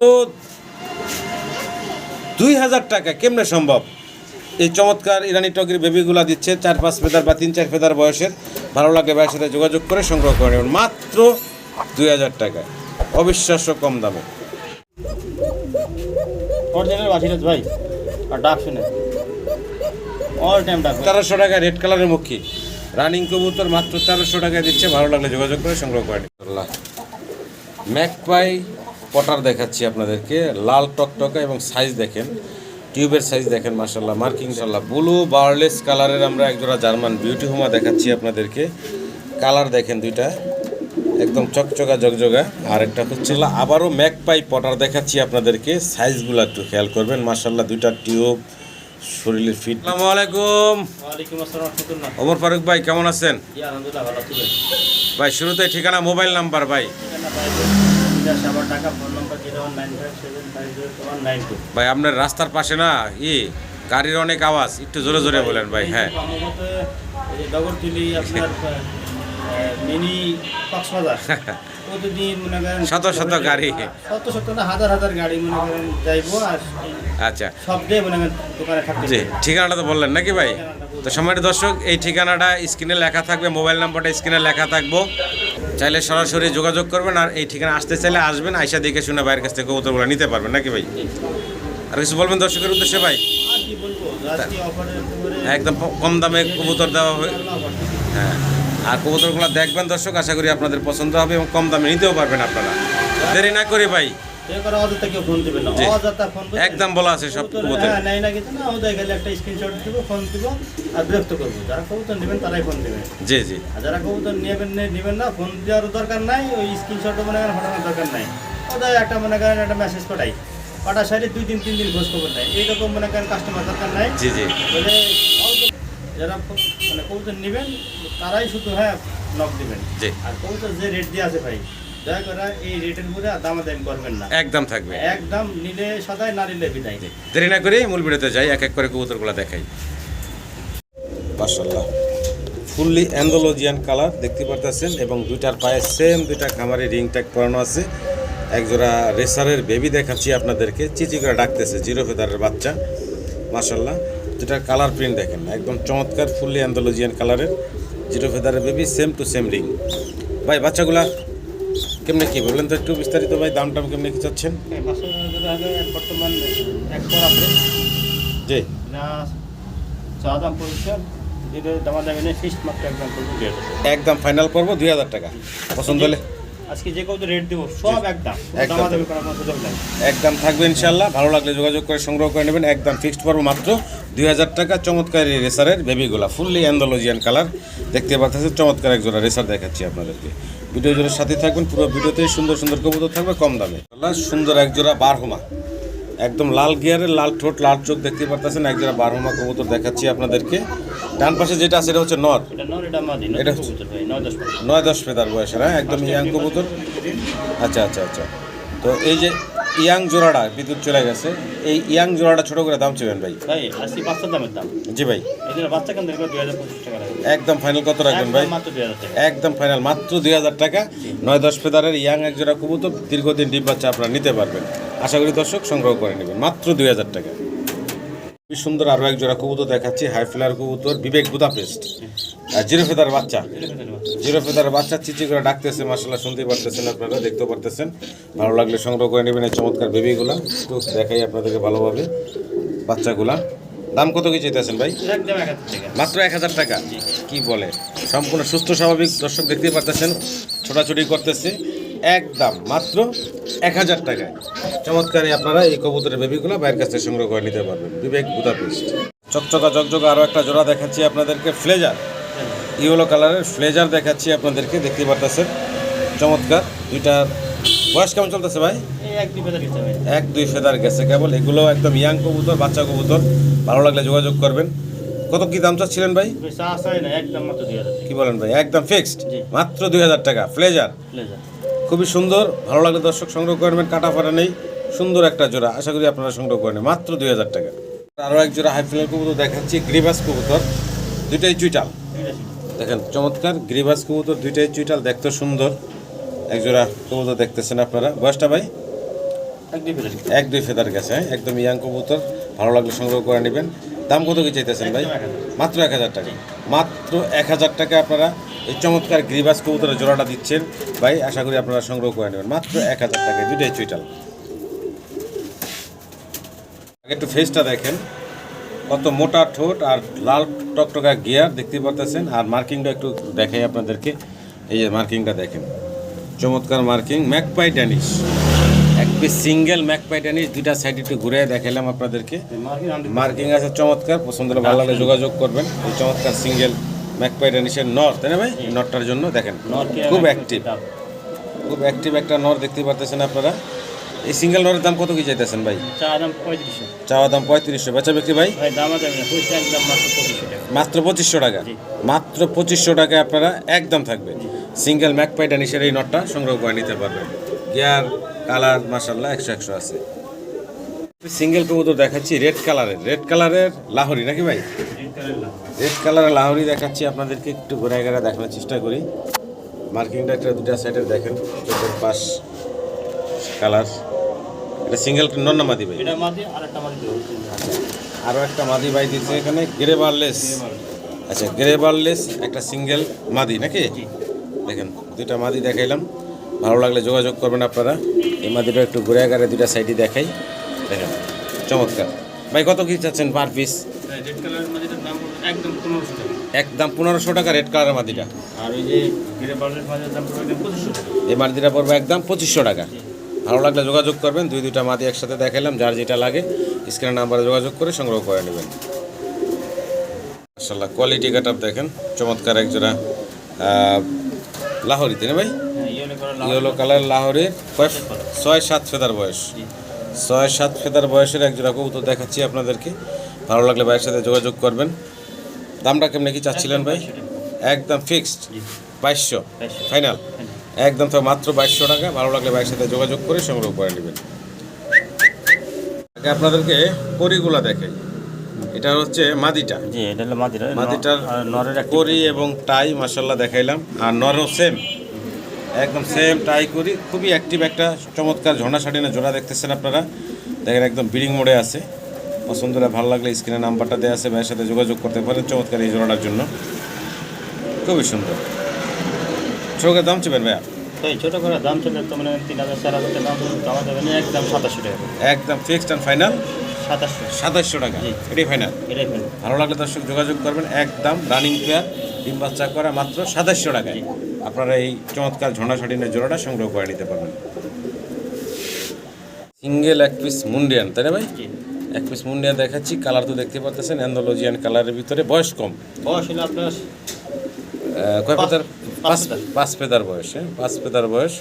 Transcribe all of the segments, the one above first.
তো 2000 টাকা কেমনে সম্ভব? এই চমৎকার ইরানি টগির বেবিগুলা দিচ্ছে 4-5 ফেদার বা 3-4 ফেদার বয়সের। ভালো লাগলে ভাইয়ের সাথে যোগাযোগ করে সংগ্রহ করে নেবেন মাত্র 2000 টাকা, অবিশ্বাস্য কম দামে। অরিজিনাল বাসিরাজ ভাই, আর ডাক শুনে অল টাইম ডাক। 1300 টাকা রেড কালারের মুখী রানিং কবুতর মাত্র 1300 টাকায় দিচ্ছে। ভালো লাগলে যোগাযোগ করে সংগ্রহ করে নিন। ম্যাকপাই পটার দেখাচ্ছি আপনাদেরকে, লাল টকটকা এবং সাইজ দেখেন, টিউবের সাইজ দেখেন, মাশাআল্লাহ মার্কিং ইনশাআল্লাহ। ব্লু বার্লেস কালারের আমরা একজোড়া জার্মান বিউটি হোমা দেখাচ্ছি আপনাদেরকে। কালার দেখেন দুইটা একদম চকচকা জগজগা। আর একটা হচ্ছে আবারও ম্যাকপাই পটার দেখাচ্ছি আপনাদেরকে, সাইজগুলো একটু খেয়াল করবেন। মাশাআল্লাহ দুইটা টিউব, শরীরের ফিট। আসসালামু আলাইকুম। ওয়ালাইকুম আসসালাম রাহমাতুল্লাহ। ওমর ফারুক ভাই কেমন আছেন? জি আলহামদুলিল্লাহ ভালো আছি ভাই শুরুতে ঠিকানা, মোবাইল নাম্বার ভাই। ঠিকানা ভাই টাকা, ফোন নাম্বার 01957507192। ভাই আপনার রাস্তার পাশে না গাড়ির অনেক আওয়াজ, একটু জোরে জোরে বলেন ভাই। হ্যাঁ, ডগরতুলি আপনার মিনি কক্সবাজার প্রতিদিন মনে করেন শত শত গাড়ি, শত না হাজার হাজার গাড়ি মনে করেন যাইবো। আর আচ্ছা সব দিয়ে মনে করেন দোকানে থাকবে। জি, ঠিকানাটা তো বললেন নাকি ভাই? তো সম্মানিত দর্শক, এই ঠিকানাটা স্ক্রিনে লেখা থাকবে, মোবাইল নাম্বারটা স্ক্রিনে লেখা থাকবো। চাইলে সরাসরি যোগাযোগ করবেন, আর এই ঠিকানা আসতে চাইলে আসবেন, আইসা দেখে শুনে ভাইয়ের কাছ থেকে কবুতরগুলো নিতে পারবেন নাকি ভাই? আর কিছু বলবেন দর্শকের উদ্দেশ্যে ভাই? আর কি বলবো, আজকে অফারে একদম কম দামে কবুতর দেওয়া হবে। হ্যাঁ, আর কবুতরগুলো দেখবেন দর্শক, আশা করি আপনাদের পছন্দ হবে এবং কম দামে নিতেও পারবেন আপনারা। দেরি না করি ভাই, একদম বলা আছে সব কবুতর। একটা স্ক্রিনশট দিব, ফোন দিব আর বিরক্ত করবো। যারা কবুতর নেবেন তারাই ফোন দেবেন। জি জি। আর যারা কবুতর নেবেন না, ফোন দেওয়ার দরকার নাই, ওই স্ক্রিনশট মনে করেন ফাটানোর দরকার নাই। ওদের একটা মনে করেন একটা মেসেজ পাঠাই, পাঠার সাইডে 2-3 দিন খোঁজ খবর নাই, এইরকম মনে করেন কাস্টমার দরকার নাই। জি জি। যারা মানে কবুতর নেবেন তারাই শুধু নক দিবেন। জি। আর কবুতর যে রেট দিয়ে আছে ভাই, দয়া করে এই রেটের উপরে দামাদামি করবেন না, একদম থাকবে, একদম নিলে সদাই, না নিলে বিদায়। দেরি না করে মূল ভিডিওতে যাই, এক এক করে কবুতরগুলো দেখাই। মাশাআল্লাহ ফুললি অ্যান্ডালুজিয়ান কালার দেখতে পারতেছেন, এবং দুইটার পায়ে সেম দুইটা খামারে রিং ট্যাগ পরানো আছে। একজোড়া রেসারের বেবি দেখাচ্ছি আপনাদেরকে, চিচি করে ডাকতেছে, জিরো ফেদারের বাচ্চা। মাশাআল্লাহ দুটার কালার প্রিন্ট দেখেন, একদম চমৎকার ফুললি অ্যান্ডালুজিয়ান কালারের জিরো ফেদারের baby, same to same ring. ভাই বাচ্চাগুলা কেমনে কি বললেন তো একটু বিস্তারিত ভাই, দাম টাম কেমনে কি চাচ্ছেন? বর্তমান এক পর আছে জি না, চা দাম পরিষ্কার, যেটা দামাদামি নেই, ফিক্সড মাত্র একদম করবো 2000। একদম ফাইনাল করবো 2000 টাকা। পছন্দ হলে আজকে যে কত রেট দেবো সব একদম, দামাদামি করার কোনো সুযোগ নাই, একদম থাকবে ইনশাল্লাহ। ভালো লাগলে যোগাযোগ করে সংগ্রহ করে নেবেন, একদম ফিক্সড পড়বো মাত্র 2000 টাকা। চমৎকার এই রেসারের বেবিগুলা, ফুললি অ্যান্ডালুজিয়ান কালার দেখতে পাচ্ছেন, চমৎকার এক জোড়া রেসার দেখাচ্ছি আপনাদেরকে। ভিডিও জোড়ার সাথে থাকবেন, পুরো ভিডিওতে সুন্দর সুন্দর কবুতর থাকবে কম দামে। সুন্দর এক জোড়া বারহুমা, একদম লাল গিয়ারের, লাল ঠোঁট লাল চোখ দেখতে পারতেছেন, এক জোড়া বারহুমা কবুতর দেখাচ্ছি আপনাদেরকে। ডান পাশে যেটা আছে এটা হচ্ছে নর, এটা 9-10 ফেদার বয়সের, হ্যাঁ একদম ইয়াং কবুতর। আচ্ছা আচ্ছা আচ্ছা। তো এই যে ইয়াং জোড়াটা বিদ্যুৎ চলে গেছে, এই ইয়াং জোড়াটা ছোট করে দাম ছিলেন ভাই? ভাই আজকে বাচ্চার দামের দাম। জি ভাই। বাচ্চা কেন 2025 টাকা লাগবে, একদম ফাইনাল কত রাখবেন ভাই? মাত্র 2000 টাকা, একদম ফাইনাল মাত্র 2000 টাকা। 9-10 ফেদারের ইয়াং এক জোড়া কবুতর, দীর্ঘদিন ডিম বাচ্চা আপনারা নিতে পারবেন। আশা করি দর্শক সংগ্রহ করে নেবেন মাত্র 2000 টাকা। খুবই সুন্দর আরও এক জোড়া কবুতর দেখাচ্ছি, হাই ফ্লায়ার কবুতর, বিবেক বুদাপেস্ট, জিরো ফেদার বাচ্চা, জিরো ফেদার বাচ্চা চিচি করে ডাকতেছে। মাশাআল্লাহ শুনতে পারতেছেন আপনারা, দেখতেও পারতেছেন। ভালো লাগলে সংগ্রহ করে নেবেন এই চমৎকার বেবিগুলা। একটু দেখাই আপনাদেরকে ভালোভাবে বাচ্চাগুলা। দাম কত কি চাইতেছেন ভাই? মাত্র 1000 টাকা। কি বলে, সম্পূর্ণ সুস্থ স্বাভাবিক দর্শক দেখতেই পারতেছেন, ছোটাছুটি করতেছে, একদম মাত্র 1000 টাকায়। চমৎকারী আপনারা এই কবুতরের বেবিগুলো বাইরের কাছ থেকে সংগ্রহ করে নিতে পারবেন। বিবেক বুদাপেস্ট চকচকা জকজকা আরও একটা জোড়া দেখাচ্ছি আপনাদেরকে, ফ্লেজার, ইয়েলো কালারের ফ্লেজার দেখাচ্ছি আপনাদেরকে, দেখতে পারতেছেন চমৎকার। দুইটার বয়স কেমন চলতেছে ভাই? 1-2 ফেদার গেছে কেবল। এগুলো একদম ইয়াং কবুতর, বাচ্চা কবুতর। ভালো লাগলে যোগাযোগ করবেন। কত কি দাম চাচ্ছিলেন ভাই? কি বলেন ভাই? একদম ফিক্সড মাত্র 2000 টাকা। ফ্লেজার খুবই সুন্দর, ভালো লাগলে দর্শক সংগ্রহ করবেন, কাটা ফাটা নেই, সুন্দর একটা জোড়া। আশা করি আপনারা সংগ্রহ করেন মাত্র 2000 টাকা। আরও এক জোড়া হাই ফ্লায়ার কবুতর দেখাচ্ছি, গ্রিবাস কবুতর, দুইটাই চুইটাল দেখেন, চমৎকার গ্রিবাস কবুতর, দুইটাই চুইটাল, দেখতে সুন্দর এক জোড়া কবুতর দেখতেছেন আপনারা। বয়সটা ভাই? এক দুই ফেদার গেছে, হ্যাঁ একদম ইয়াং কবুতর, ভালো লাগলে সংগ্রহ করে নেবেন। দাম কত কি চাইতেছেন ভাই? মাত্র 1000 টাকা। মাত্র 1000 টাকা আপনারা এই চমৎকার গ্রিবাস কবুতরের জোড়াটা দিচ্ছেন ভাই, আশা করি আপনারা সংগ্রহ করে নেবেন মাত্র 1000 টাকায়, দুইটাই চুইটাল। একটু ফেসটা দেখেন, কত মোটা ঠোঁট আর লাল টকটকা গিয়ার দেখতে পারতেছেন। আর মার্কিংটা একটু দেখাই আপনাদেরকে, এই যে মার্কিংটা দেখেন, চমৎকার মার্কিং, ম্যাকপাই ড্যানিশ, এক পিস সিঙ্গেল ম্যাকপাই ড্যানিশ, দুইটা সাইড একটু ঘুরে দেখালাম আপনাদেরকে। মার্কিং আছে চমৎকার, পছন্দ হলে ভালো লাগলে যোগাযোগ করবেন। এই চমৎকার সিঙ্গেল ম্যাকপাই ড্যানিশের নর, তাই না ভাই? নরটার জন্য দেখেন খুব অ্যাক্টিভ, খুব অ্যাক্টিভ একটা নর দেখতে পারতেছেন আপনারা। এই সিঙ্গেল নরের দাম কত কি চাইতেছেন ভাই? চাওয়া দাম 3500, বেচা বিক্রি ভাই মাত্র 2500 টাকা। মাত্র 2500 টাকায় আপনারা একদম থাকবে। সিঙ্গেল ম্যাকপাই ড্যানিশের এই নটটা সংগ্রহ করে নিতে পারবেন। গিয়ার কালার মাশাআল্লাহ 100 আছে। সিঙ্গেল কবুতর দেখাচ্ছি রেড কালারের লাহোরি নাকি ভাই? রেড কালারের লাহোরি দেখাচ্ছি আপনাদেরকে, একটু ঘুরে ঘুরে দেখানোর চেষ্টা করি। মার্কিংটা একটা দুটা সাইডের দেখেন, চোখের পাশ কালার। এটা সিঙ্গেল নর না মাদি ভাই? এটা মাদি, আর একটা মাদি আরও একটা মাদি ভাই দিচ্ছে এখানে, গ্রে বারলেস। আচ্ছা, গ্রে বারলেস একটা সিঙ্গেল মাদি নাকি? দেখেন দুইটা মাদি দেখাইলাম, ভালো লাগলে যোগাযোগ করবেন আপনারা। এই মাদিটা একটু ঘুরে গাড়ে দুইটা সাইডই দেখাই, দেখেন চমৎকার। ভাই কত কি চাচ্ছেন পার পিস? রেড কালারের মাদিটার দাম একদম 1500 টাকা। একদম 1500 টাকা রেড কালারের মাদিটা। আর ওই যে গ্রে বার্ডের মাদিটার দাম পড়বে একদম 2500 টাকা। এই মাদিটা পড়বে একদম 2500 টাকা। ভালো লাগলে যোগাযোগ করবেন। দুইটা মাদি একসাথে দেখাইলাম, যার যেটা লাগে স্ক্রিনের নাম্বারে যোগাযোগ করে সংগ্রহ করে নেবেন। মাশাআল্লাহ কোয়ালিটি কাটআপ দেখেন, চমৎকার একজোড়া লাহোরি, তাই না ভাই? ইয়েলো কালার লাহোরির 6-7 ফেদার বয়স, 6-7 ফেদার বয়সের একজোড়া কবুতর দেখাচ্ছি আপনাদেরকে। ভালো লাগলে ভাইয়ের সাথে যোগাযোগ করবেন। দামটা কেমনে কি চাচ্ছিলেন ভাই? একদম ফিক্সড 2200 ফাইনাল, একদম তো মাত্র 2200 টাকা। ভালো লাগলে ভাইয়ের সাথে যোগাযোগ করে সংগ্রহ করে নেবেন। আগে আপনাদেরকে করিগুলা দেখাই। এটা হচ্ছে মাদিটা, জি এটা হলো মাদিটার নরের করি এবং টাই মাশাআল্লাহ দেখাইলাম। আর নরও সেম, একদম সেম টাই করি, খুবই অ্যাক্টিভ একটা চমৎকার ঝর্ণা শাটিনের জোড়া দেখতেছেন আপনারা। দেখেন একদম ব্রিডিং মোডে আছে। পছন্দ হলে ভালো লাগলে স্ক্রিনে নাম্বারটা দেওয়া আছে, ভাইয়ের সাথে যোগাযোগ করতে পারেন চমৎকার এই জোড়াটার জন্য। খুবই সুন্দর। চোখের দাম চেবেন ভাইয়া? ছোট করে দাম চলে তো মানে 3000-4000 টাকা দাম জমা দেবেন, একদম 2700 টাকা, একদম ফিক্সড অ্যান্ড ফাইনাল 2700 টাকা। এটাই ফাইনাল। এটাই ফেল। ভালো লাগলে দর্শক যোগাযোগ করবেন। একদম রানিং পেয়ার, ডিম বাচ্চা করা, মাত্র 2700 টাকায় আপনারা এই চমৎকার ঝর্ণা শাটিনের জোড়াটা সংগ্রহ করে নিতে পারবেন। সিঙ্গেল এক পিস মুন্ডিয়ান, তাই না ভাই? এক পিস মুন্ডিয়ান দেখাচ্ছি। কালার তো দেখতে পাচ্ছেন অ্যান্ডোলজিয়ান কালারের ভিতরে। বয়স কম, বয়স হলো আপনার কয় ফেদার? 5 ফেদার বয়স, হ্যাঁ 5 ফেদার বয়স।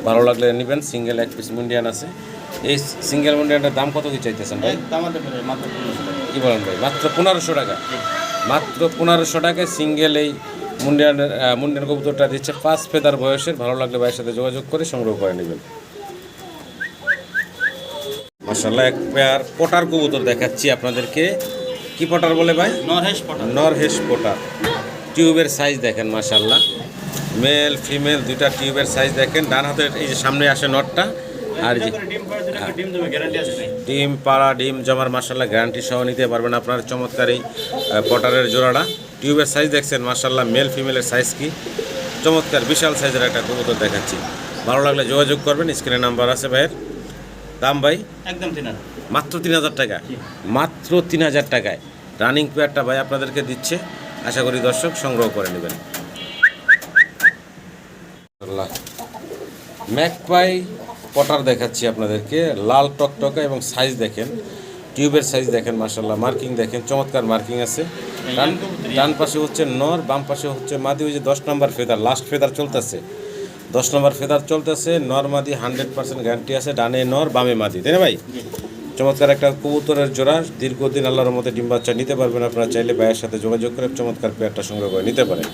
ভালো লাগলে নেবেন। সিঙ্গেল এক পিস মুন্ডিয়ান আছে। এই সিঙ্গেল মুন্ডিয়ানটার দাম কত কি চাইতেছেন ভাই? কি বলেন ভাই? মাত্র 1500 টাকা। মাত্র 1500 টাকায় সিঙ্গেল এই মুন্ডিয়ান কবুতরটা দিচ্ছে 5 ফেদার বয়সের। ভালো লাগলে ভাইয়ের সাথে যোগাযোগ করে সংগ্রহ করে নেবেন। মাশাআল্লাহ এক পেয়ার পটার কবুতর দেখাচ্ছি আপনাদেরকে। কি পটার বলে ভাই? নরহেশ পটার। টিউবের সাইজ দেখেন মাশাআল্লাহ, মেল ফিমেল দুইটা টিউবের সাইজ দেখেন। ডান হাতের এই যে সামনে আসে নটটা, আর যে ডিম পাড়া ডিম জমার মাশাআল্লাহ গ্যারান্টি সহ নিতে পারবেন আপনার চমৎকার এই পটারের জোড়াটা। টিউবের সাইজ দেখছেন মাশাআল্লাহ, মেল ফিমেলের সাইজ কি চমৎকার, বিশাল সাইজের একটা কবুতর দেখাচ্ছি। ভালো লাগলে যোগাযোগ করবেন, স্ক্রিনে নাম্বার আছে ভাইয়ের। দাম ভাই একদম 3000, মাত্র 3000 টাকা। মাত্র 3000 টাকায় রানিং পেয়ারটা ভাই আপনাদেরকে দিচ্ছে। আশা করি দর্শক সংগ্রহ করে নেবেন। ম্যাকপাই পটার দেখাচ্ছি আপনাদেরকে, লাল টকটকা এবং সাইজ দেখেন, টিউবের সাইজ দেখেন মাশাআল্লাহ, মার্কিং দেখেন চমৎকার মার্কিং আছে। ডান পাশে হচ্ছে নর, বাম পাশে হচ্ছে মাদি। ওই যে 10 নম্বর ফেদার, লাস্ট ফেদার চলতেছে, 10 নম্বর ফেদার চলতেছে। নর মাদি 100% গ্যারান্টি আছে। ডানে নর বামে মাদি, তাই না ভাই? চমৎকার একটা কবুতরের জোড়া, দীর্ঘদিন আল্লাহর মধ্যে ডিম বাচ্চা নিতে পারবেন আপনারা। চাইলে ভাইয়ের সাথে যোগাযোগ করে চমৎকার পেয়ারটা সংগ্রহ করে নিতে পারেন।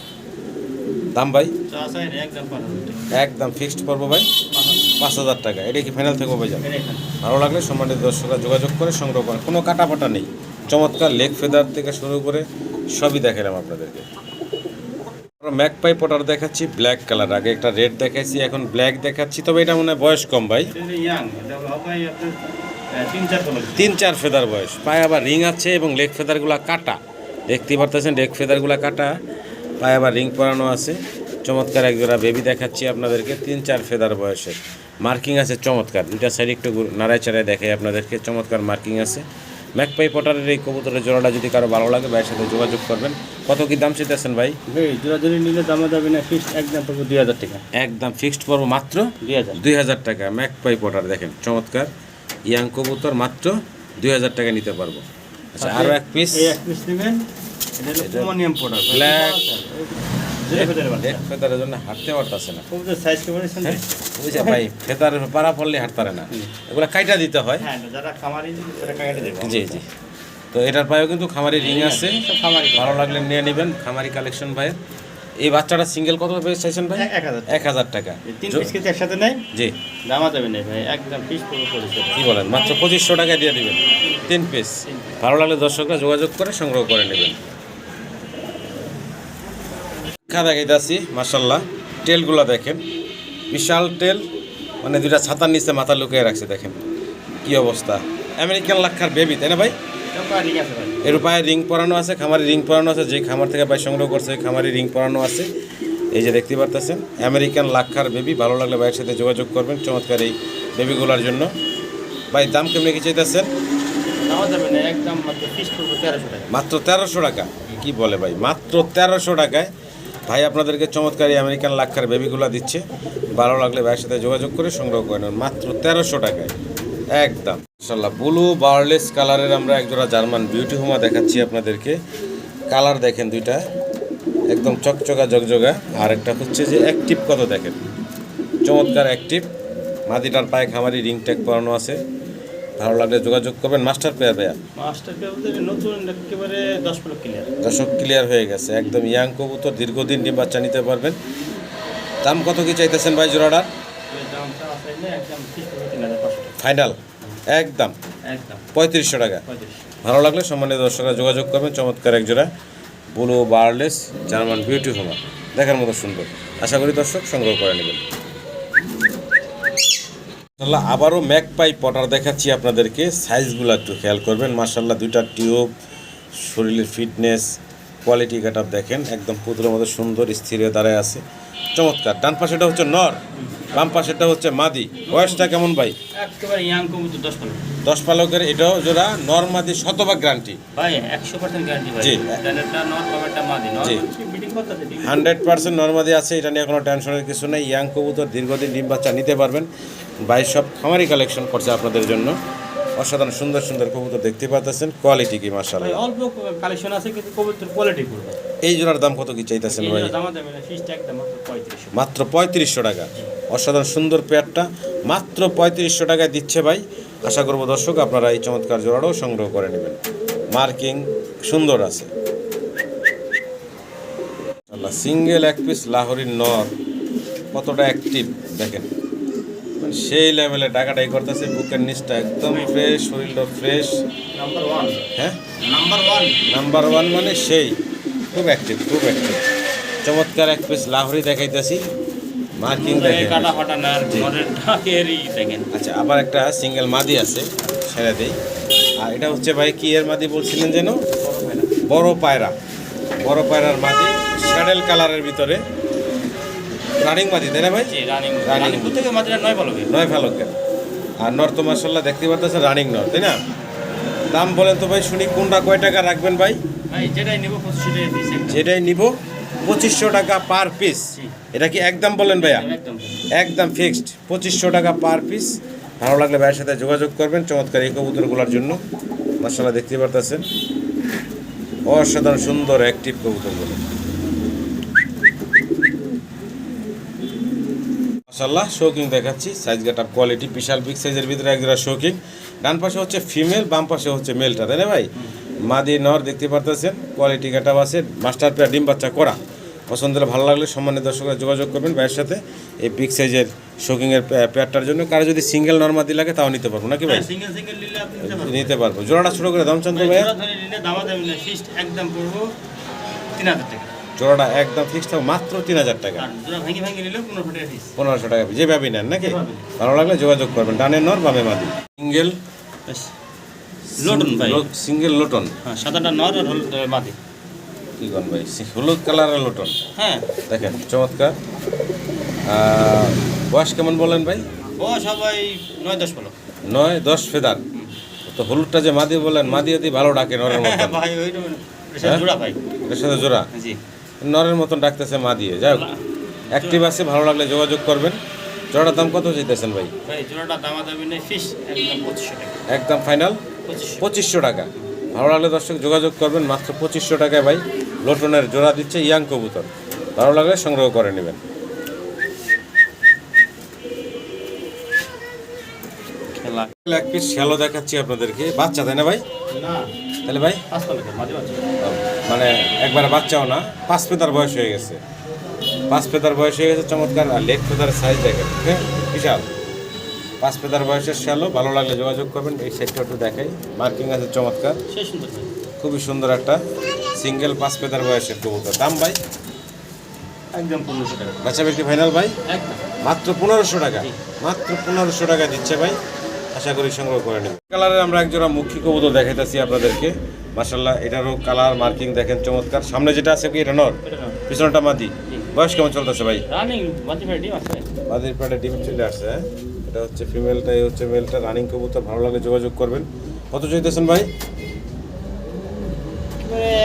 দাম ভাই একদম ফিক্সড করবো ভাই 5000 টাকা। এটা কি ফাইনাল থাকবো ভাই? যান ভালো লাগলে সম্মানিত দর্শকরা যোগাযোগ করে সংগ্রহ করেন। কোনো কাটাপাটা নেই, চমৎকার লেগ ফেদার থেকে শুরু করে সবই দেখালাম আপনাদেরকে। ম্যাকপাই পটার দেখাচ্ছি ব্ল্যাক কালার, আগে একটা রেড দেখাচ্ছি, এখন ব্ল্যাক দেখাচ্ছি। তবে এটা মনে হয় বয়স কম ভাই, এটা ইয়াং, এটা হবে আপনার 3-4 কলম। 3-4 ফেদার বয়স। পায়ে আবার রিং আছে এবং লেগ ফেদারগুলো কাটা, দেখতেই পারতেছেন লেগ ফেদারগুলো কাটা, পায়ে আবার রিং পরানো আছে। চমৎকার এক জোড়া বেবি দেখাচ্ছি আপনাদেরকে, 3-4 ফেদার বয়সের। মার্কিং আছে চমৎকার, দুইটা সাইড একটু নাড়ায় চাড়ায় দেখাই আপনাদেরকে, চমৎকার মার্কিং আছে। ম্যাকপাই পটারের এই কবুতরের জোড়াটা যদি কারো ভালো লাগে ভাইয়ের সাথে যোগাযোগ করবেন। কত কি দাম চাইতেছেন ভাই? জোড়াজোড়ি নিলে দামা যাবে না, ফিক্সড একদম পড়বে 2000 টাকা। একদম ফিক্সড পড়বো মাত্র 2000। 2000 টাকা। ম্যাকপাই পটার দেখেন চমৎকার ইয়াং কবুতর, মাত্র 2000 টাকা নিতে পারবো। আচ্ছা আরও এক পিস, এই এক পিস নেবেন, এটা হলো প্রোমোনিয়াম পড়া ব্ল্যাক ব্ল্যাক ফেদারের জন্য হাঁটতে পারতেছে না। কবুতর সাইজ কেমন শুনছেন? বুঝছে ভাই, ফেদার পাড়া পড়লে হাঁটতে পারে না, এগুলো কাইটা দিতে হয়। হ্যাঁ, যারা খামারি তারা কাটে দেবে। জি জি। তো এটার পায়েও কিন্তু খামারি রিং আছে, সব খামারি। ভালো লাগলে নিয়ে নেবেন। খামারি কালেকশন ভাইয়ের। এই বাচ্চাটা সিঙ্গেল কত পেয়ে চাইছেন ভাই? 1000। 1000 টাকা। 3 পিস কিন্তু একসাথে নেই, জি, দামা যাবে না ভাই, একদম পিস পুরো পড়েছে। কি বলেন, মাত্র 2500 টাকা দিয়ে দিবেন 3 পিস। ভালো লাগলে দর্শকরা যোগাযোগ করে সংগ্রহ করে নেবেন। দেখা দেখাইতেছি মাশাল্লাহ, টেলগুলো দেখেন, বিশাল টেল, মানে দুইটা ছাতার নিচে মাথা লুকিয়ে রাখছে, দেখেন কি অবস্থা। আমেরিকান লাক্ষার বেবি, তাই না ভাই? ঠিক আছে ভাই, এর পায়ে রিং পরানো আছে, খামারি রিং পরানো আছে, যে খামার থেকে ভাই সংগ্রহ করছে খামারি রিং পরানো আছে। এই যে দেখতে পারতেছেন আমেরিকান লাক্ষার বেবি, ভালো লাগলে ভাইয়ের সাথে যোগাযোগ করবেন চমৎকার এই বেবিগুলোর জন্য। ভাই দাম কেমনি কি চাইতেছেন? দামা যাবে না, একদম মাত্র পিস পড়বে 1300 টাকা। মাত্র 1300 টাকা? কি বলে ভাই, মাত্র 1300 টাকায় ভাই আপনাদেরকে চমৎকার এই আমেরিকান লাক্ষার বেবিগুলো দিচ্ছে। ভালো লাগলে ভাইয়ের সাথে যোগাযোগ করে সংগ্রহ করে নেবেন মাত্র 1300 টাকায় একদম। মাশাআল্লাহ, ব্লু বার্লেস কালারের আমরা একজোড়া জার্মান বিউটি হোমা দেখাচ্ছি আপনাদেরকে। কালার দেখেন দুইটা, একদম চকচকা জগজগা। আর একটা হচ্ছে যে অ্যাক্টিভ, কত দেখেন চমৎকার অ্যাক্টিভ। মাদিটার পায়ে খামারি রিং ট্যাগ পরানো আছে। ভালো লাগলে যোগাযোগ করবেন। মাস্টার পেয়ার ভাইয়া, মাস্টার পেয়ার নতুন একেবারে 10 প্লট ক্লিয়ার। দর্শক ক্লিয়ার হয়ে গেছে, একদম ইয়াং কবুতর, দীর্ঘদিন ডিম বাচ্চা নিতে পারবেন। দাম কত কি চাইতেছেন ভাই জোড়াটার? দামটা আছে একদম পিস পড়বে 3500 টাকা ফাইনাল একদম একদম 3500 টাকা। 3500। ভালো লাগলে সম্মানিত দর্শকরা যোগাযোগ করবেন। চমৎকার এক জোড়া ব্লু বার্লেস জার্মান বিউটি হোমা, দেখার মতো সুন্দর। আশা করি দর্শক সংগ্রহ করে নেবেন। মাশাআল্লাহ, আবারও ম্যাকপাই পটার দেখাচ্ছি আপনাদেরকে। সাইজগুলো একটু খেয়াল করবেন। মাশাআল্লাহ, দুইটা টিউব, শরীরের ফিটনেস, কোয়ালিটি কাটার দেখেন, একদম পুতুলের মতো সুন্দর স্থির হয়ে দাঁড়ায় আছে, চমৎকার। ডান পাশেটা হচ্ছে নর, বাম পাশেটা হচ্ছে মাদি। বয়সটা কেমন ভাই? একেবারে ইয়াং কবুতর 10 প্লট। 10 পালকের, এটাও জোড়া নর মাদি, শতভাগ গ্যারান্টি। ভাই 100% গ্যারান্টি ভাই। জি। ডানেরটা নর, বামেরটা মাদি। নর জি। বিডিং করতেছে ঠিক। 100% নর্মাদি আছে, এটা নিয়ে কোনো টেনশনের কিছু নেই। ইয়াং কবুতর, দীর্ঘদিন ডিম বাচ্চা নিতে পারবেন। ভাই সব খামারি কালেকশন করছে আপনাদের জন্য। অসাধারণ সুন্দর সুন্দর কবুতর দেখতে পাচ্ছেন। কোয়ালিটি কি ভাই মাশাআল্লাহ। অল্প কালেকশন আছে কিন্তু কবুতর কোয়ালিটি পুরো। এই জোড়ার দাম কত কি চাইতেছেন ভাই? দাম দেবে না, ফিক্সড একদম মাত্র 3500। মাত্র 3500 টাকা। অসাধারণ সুন্দর পেয়ারটা মাত্র 3500 টাকায় দিচ্ছে ভাই। আশা করবো দর্শক আপনারা এই চমৎকার জোড়াটাও সংগ্রহ করে নেবেন। মার্কিং সুন্দর আছে। সিঙ্গেল এক পিস লাহোরির নর, কতটা অ্যাক্টিভ দেখেন, মানে সেই লেভেলে ডাকাডাকি করতেছে। বুকের নিচটা একদম ফ্রেশ, শরীরটা ফ্রেশ। নাম্বার 1। হ্যাঁ, নাম্বার 1। নাম্বার 1 মানে সেই খুব অ্যাক্টিভ, খুব অ্যাক্টিভ। চমৎকার এক পিস লাহোরি দেখাইতেছি। মার্কিং দেখেন, কাটা ফাটা না, নরের ঢাকেরই দেখেন। আচ্ছা, আবার একটা সিঙ্গেল মাদি আছে, ছেড়ে দেই। আর এটা হচ্ছে ভাই কি এর মাদি বলছিলেন যেন? বড় পায়রা। বড় পায়রার মাদি, স্যাডেল কালারের ভিতরে, রানিং মাদি, তাই না ভাই? জি, রানিং। রানিং রানিং থেকে মাত্রা 9 বলবে। 9 ফালকের। আর নর তো মাশাআল্লাহ দেখতে পাচ্ছেন রানিং নর, তাই না? দাম বলেন তো ভাই শুনি, কোনটা কয় টাকা রাখবেন ভাই? ভাই যেটাই নিব 2500 টাকা পিস একদম। যেটাই নিব 2500 টাকা পার পিস। এটা কি একদম বলেন ভাইয়া? একদম। একদম ফিক্সড 2500 টাকা পার পিস। ভালো লাগলে ভাইয়ের সাথে যোগাযোগ করবেন চমৎকার এই কবুতরগুলোর জন্য। মাশাআল্লাহ দেখতে পারতেছেন অসাধারণ সুন্দর অ্যাক্টিভ কবুতরগুলো। মাশাআল্লাহ, শৌকিং দেখাচ্ছি। সাইজ গেটআপ কোয়ালিটি বিশাল বিগ সাইজের ভিতরে একজোড়া শৌকিং। ডান পাশে হচ্ছে ফিমেল, বাম পাশে হচ্ছে মেলটা, তাই না ভাই? মাদি নর দেখতে পারতেছেন, কোয়ালিটি গেটআপ আছে। মাস্টার পেয়ার, ডিম বাচ্চা করা। পছন্দ হলে ভালো লাগলে সম্মানিত দর্শকরা যোগাযোগ করবেন ভাইয়ের সাথে এই বিগ সাইজের শৌকিংয়ের পেয়ারটার জন্য। কারো যদি সিঙ্গেল নর্মাদি লাগে তাও নিতে পারবো নাকি ভাই? সিঙ্গেল সিঙ্গেল নিলে আপনি নিতে পারবো। জোড়াটা ছোটো করে দাম চান তো ভাইয়া? জোড়া ধরে নিলে দামা দেবেন না, ফিক্সড একদম পড়বো 3000 টাকা। জোড়াটা একদম ফিক্সড থাকবে মাত্র 3000 টাকা। আর জোড়া ভাঙি ভাঙি নিলে 1500 টাকা পিস। 1500 টাকা যেভাবেই নেন নাকি? ভালো লাগলে যোগাযোগ করবেন। ডানে নর বামে মাদি। সিঙ্গেল লোটন ভাই, সিঙ্গেল লোটন। হ্যাঁ সাদাটা নর আর হলুদ মাদি। কি কোন ভাই? হলুদ কালারের লোটন। হ্যাঁ দেখেন চমৎকার। বয়স কেমন বলেন ভাই? ও সবাই 9-10 বলো। 9-10 ফেদার। তো হলুদটা যে মাদি বলেন, মাদি যদি ভালো ডাকে নরের মতন। ভাই ওইটা হ্যাঁ? জোড়া ভাই। এটার সাথে জোড়া জি নরের মতন ডাকতেছে মা দিয়ে। যাই হোক অ্যাক্টিভ আছে, ভালো লাগলে যোগাযোগ করবেন। জোড়াটার দাম কত চাইতেছেন ভাই? ভাই জোড়াটা দামাদামি নেই, ফিস একদম 2500 টাকা। একদম ফাইনাল 2500 টাকা। ভালো লাগলে দর্শক যোগাযোগ করবেন। মাত্র 2500 টাকায় ভাই লোটনের জোড়া দিচ্ছে ইয়াং কবুতর। ভালো লাগলে সংগ্রহ করে নেবেন। খেলা এক পিস শ্যালো দেখাচ্ছি আপনাদেরকে, বাচ্চা তাই না ভাই? না তাহলে ভাই 5 টাকা মাদি বাচ্চা। মানে একবার বাচ্চাও না, 5 ফেদার বয়স হয়ে গেছে। 5 ফেদার বয়স হয়ে গেছে, চমৎকার। আর লেগ ফেদারের সাইজ দেখেন, হ্যাঁ বিশাল। 5 ফেদার বয়সের শ্যালো, ভালো লাগলে যোগাযোগ করবেন। এই সেটটা একটু দেখাই, মার্কিং আছে চমৎকার, সেই সুন্দর ভাই। খুবই সুন্দর একটা সিঙ্গেল 5 ফেদার বয়সের কবুতর। দাম ভাই একদম 1500 টাকা। বাচ্চা ব্যক্তি ফাইনাল ভাই একদম মাত্র 1500 টাকা। মাত্র 1500 টাকা দিচ্ছে ভাই, আশা করি সংগ্রহ করে নেবেন। কালারের আমরা একজোড়া মুখী কবুতর দেখাইতেছি আপনাদেরকে। মাশাআল্লাহ, এটারও কালার মার্কিং দেখেন চমৎকার। সামনে যেটা আছে কি এটা নর, এটা না পিছনটা মাদি। বয়স কেমন চলতেছে ভাই? রানিং মাদি ভাই ডিম আছে। মাদির পেটে ডিম চলে আসছে। হ্যাঁ, এটা হচ্ছে ফিমেলটা, এই হচ্ছে মেলটা। রানিং কবুতর, ভালো লাগলে যোগাযোগ করবেন। কত চাইতেছেন ভাই?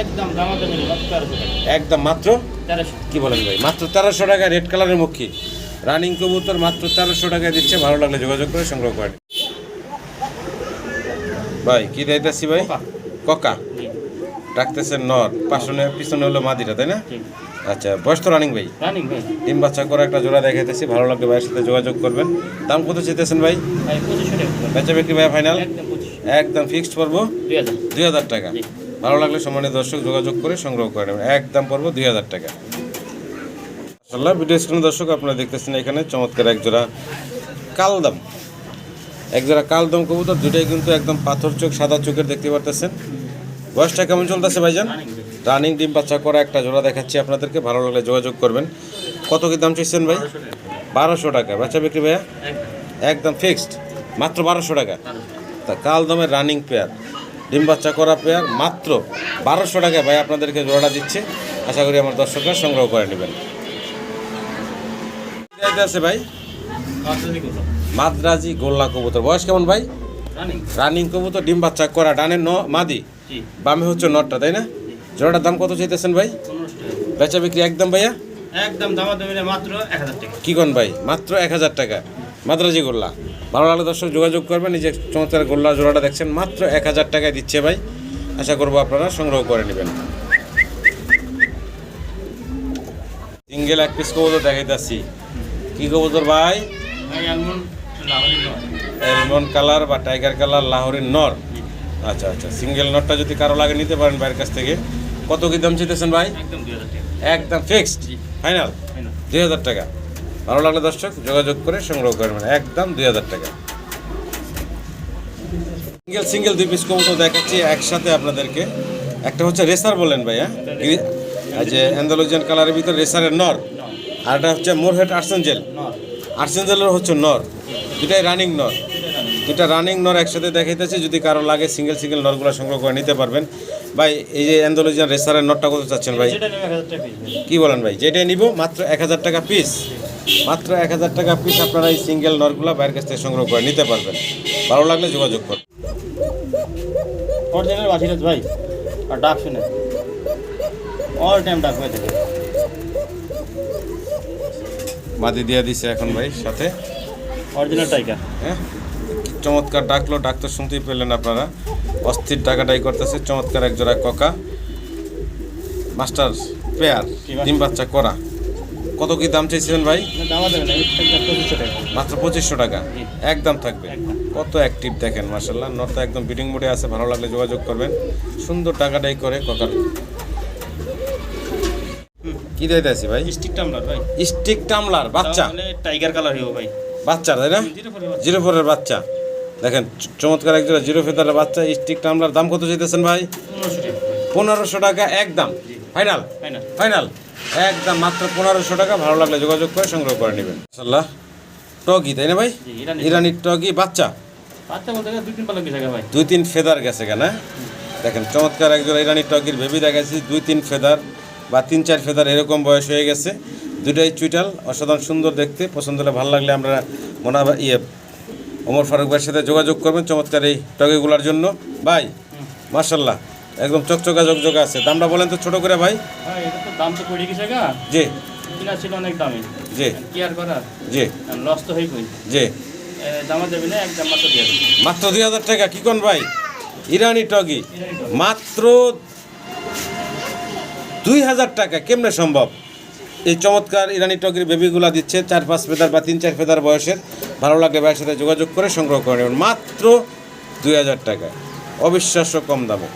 একদম দামাদামি নেই, মাত্র 1300 টাকা। একদম মাত্র 1300। কি বলেন ভাই? মাত্র 1300 টাকা রেড কালারের মুখী রানিং কবুতর মাত্র 1300 টাকায় দিচ্ছে। ভালো লাগলে যোগাযোগ করে সংগ্রহ করেন ভাই। কি দিতেছি ভাই? ককা জি ডাকতেছেন নর, পিছনে পিছনে হলো মাদিটা তাই না? জি আচ্ছা, বয়স তো রানিং ভাই। রানিং ভাই। ডিম বাচ্চা করে একটা জোড়া দেখাইতেছি, ভালো লাগলে ভাইয়ের সাথে যোগাযোগ করবেন। দাম কত চাইতেছেন ভাই? ভাই 2500 টাকা। বেচা বিক্রি ভাই ফাইনাল একদম 2500। একদম ফিক্সড পড়বো 2000। 2000 টাকা। জি ভালো লাগলে সম্মানিত দর্শক যোগাযোগ করে সংগ্রহ করে নেবেন। একদম পড়বো 2000 টাকা। মাশাআল্লাহ, ভিডিও স্ক্রিনে দর্শক আপনারা দেখতেছেন এখানে চমৎকার একজোড়া কালদম, একজোড়া কালদম কবুতর। দুটাই কিন্তু একদম পাথর চোখ, সাদা চোখের দেখতে পারতেছেন। বয়সটা কেমন চলতেছে ভাইজান? রানিং ভাই। রানিং ডিম বাচ্চা করা একটা জোড়া দেখাচ্ছি আপনাদেরকে, ভালো লাগলে যোগাযোগ করবেন। কত কি দাম চাইছেন ভাই? 1200 টাকা। বেচা বিক্রি ভাইয়া একদম একদম ফিক্সড মাত্র 1200 টাকা। 1300। তা কালদমের রানিং পেয়ার, ডিম বাচ্চা করা পেয়ার, মাত্র 1200 টাকায় ভাই আপনাদেরকে জোড়াটা দিচ্ছে। আশা করি আমার দর্শকরা সংগ্রহ করে নেবেন। আছে ভাই কাজলি কত? মাদ্রাজি গোল্লা কবুতর। বয়স কেমন ভাই? রানিং। রানিং কবুতর, ডিম বাচ্চা করা। ডানে মাদি, জি বামে হচ্ছে নটটা তাই না? জোড়াটার দাম কত চাইতেছেন ভাই? 1500 টাকা। বেচা বিক্রি একদম ভাইয়া একদম দামাদামি নেই, মাত্র 1000 টাকা। কি কোন ভাই? মাত্র 1000 টাকা মাদ্রাজি গোল্লা। ভালো লাগলে দর্শক যোগাযোগ করবেন। এই যে চমৎকার গোল্লা জোড়াটা দেখছেন, মাত্র 1000 টাকায় দিচ্ছে ভাই। আশা করবো আপনারা সংগ্রহ করে নেবেন। সিঙ্গেল এক পিস কবুতর দেখাইতেছি। কি কবুতর ভাই? ভাই আলমন্ড লাহোরি নয়। এলমন্ড কালার বা টাইগার কালার লাহোরের নর। আচ্ছা আচ্ছা, সিঙ্গেল নটটা যদি কারো লাগে নিতে পারেন ভাইয়ের কাছ থেকে। কত কি দাম চাইতেছেন ভাই? একদম 2000 টাকা। একদম ফিক্সড ফাইনাল তাই না? 2000 টাকা। ভালো লাগলে দর্শক যোগাযোগ করে সংগ্রহ করবেন। একদম 2000 টাকা। সিঙ্গেল সিঙ্গেল 2 পিস কবুতর দেখাচ্ছি একসাথে আপনাদেরকে। একটা হচ্ছে রেসার বলেন ভাই, হ্যাঁ যে অ্যান্ডালুজিয়ান কালারের ভিতর রেসারের নর, আর একটা হচ্ছে মোরহেড আর্সেঞ্জেল। নয়। আর্সেঞ্জেলের হচ্ছে নর, দুটাই রানিং নর। দুটা রানিং নর একসাথে দেখাইতেছে। যদি কারো লাগে সিঙ্গেল সিঙ্গেল নরগুলো সংগ্রহ করে নিতে পারবেন ভাই। এই যে অ্যান্ডালুজিয়ান রেসারের নরটা কত চাচ্ছেন ভাই? সেটা নেবে 1000 টাকা পিস ভাই। কি বলেন ভাই? যেটাই নিব মাত্র 1000 টাকা পিস। মাত্র 1000 টাকা পিস আপনারা এই সিঙ্গেল নরগুলো বাইরের কাছ থেকে সংগ্রহ করে নিতে পারবেন। ভালো লাগলে যোগাযোগ করুন। অরিজিনাল বাসিরাজ ভাই, আর ডাক শুনে অল টাইম ডাক হয়ে থাকে। মাদি দিয়ে দিছে এখন ভাই সাথে, অরিজিনাল টাইগার। হ্যাঁ চমৎকার ডাকলো, ডাক তো শুনতেই পেলেন আপনারা। অস্থির ডাকাডাই করতেছে। চমৎকার এক জোড়া ককা মাস্টার পেয়ার, ডিম বাচ্চা করা। কত কি দাম চাইছিলেন ভাই? দামা দেবে না, একদম 2500 টাকা। মাত্র 2500 টাকা জি। একদম থাকবে। একদম। কত অ্যাক্টিভ দেখেন মাশাআল্লাহ। নটটা একদম বিডিং মোডে আছে। ভালো লাগলে যোগাযোগ করবেন। সুন্দর টাকাটাই করে ককার। কি দিতে আছি ভাই? স্টিক টামলার ভাই, স্টিক টামলার বাচ্চা, তাহলে টাইগার কালার হইব ভাই। বাচ্চা তাই না? 04 এর বাচ্চা দেখেন, চমৎকার একজোড়া 0 ফেদারের বাচ্চা স্টিক টামলার। দাম কত চাইতেছেন ভাই? 1500 টাকা। 1500 টাকা একদম। জি। Final final. ফাইনাল একদম মাত্র 1500 টাকা। ভালো লাগলে যোগাযোগ করে সংগ্রহ করে নেবেন। মাশাআল্লাহ টগি তাই না ভাই? জি, ইরানি। ইরানি টগি বাচ্চা বাচ্চা বলতে গেলে 2-3 পালক গেছে ভাই। 2-3 ফেদার গেছে কেন? দেখেন চমৎকার একজোড়া ইরানি টগির বেবি দেখাচ্ছি, 2-3 ফেদার বা 3-4 ফেদার এরকম বয়স হয়ে গেছে। দুটাই চুইটাল, অসাধারণ সুন্দর দেখতে। পছন্দ হলে ভালো লাগলে আমরা ওমর ফারুক ভাইয়ের সাথে যোগাযোগ করবেন চমৎকার এই টগিগুলোর জন্য। ভাই মাশাআল্লাহ একদম চকচকা ঝকঝকা আছে। দামটা বলেন তো ছোট করে ভাই। ভাই এটা তো দাম তো পড়ে গেছে গা। জি কিনা ছিল অনেক দামি। জি কি আর করার? জি লস তো হয়ে কই। জি দামা দেবে না, একদম মাত্র দিয়ে দেবে। মাত্র 2000 টাকা। কি কোন ভাই? ইরানি টগি মাত্র 2000 টাকা। কেমনে সম্ভব? এই চমৎকার ইরানি টগির বেবিগুলা দিচ্ছে 4-5 ফেদার বা 3-4 ফেদার বয়সের। ভালো লাগলে ভাইয়ের সাথে যোগাযোগ করে সংগ্রহ করে নেবেন মাত্র 2000 টাকা। অবিশ্বাস্য কম দামে।